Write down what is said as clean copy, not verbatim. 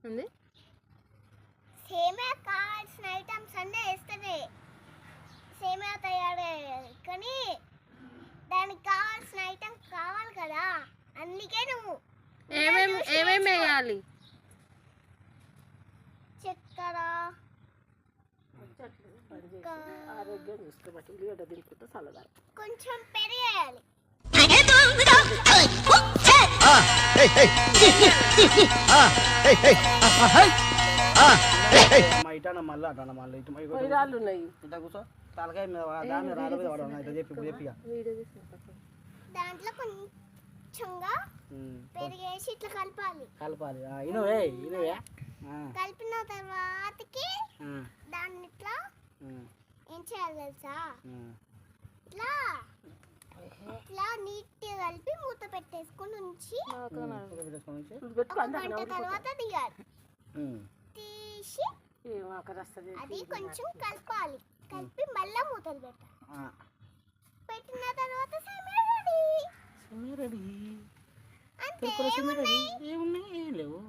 ఉంది సేమియా కావాల్సిన ఐటమ్స్ అన్నీ వేస్తేనే సేమియా తయారు, కానీ దానికి కావాల్సిన ఐటమ్ కావాలి కదా, అందుకే నువ్వు ఏమేమి వేయాలి? చక్కెర, ఆరోగ్యం చూసుకోబట్టి ఉల్లిగడ్డ తినుకుంటే చల్లదారు. కొంచెం పెరిగేయాలి. మళ్ళీ అంటాను మళ్ళీ ఇటు ఉన్నాయి ఇట్లా కూర్చో తలకాయ మీద దాని మీద రాళ్ళ మీద పడవా ఇట్లా చెప్పి దాంట్లో కొంచెంగా పెరిగేసి ఇట్లా కలపాలి. ఇనువే కలిపిన తర్వాతకి దాన్ని ఇట్లా ఏం చేయాలి తెలుసా, ఇట్లా ఇట్లా నీట్గా కలిపి మూత పెట్టేసుకొని ఉంచి గంట తర్వాత తీయాలి. తీసి అది కొంచెం కలపాలి, కలిపి మళ్ళా మూతలు పెట్టాలి. పెట్టిన తర్వాత సేమియా రెడీ. అంతే. ఏమున్నాయి? ఏం లేవు.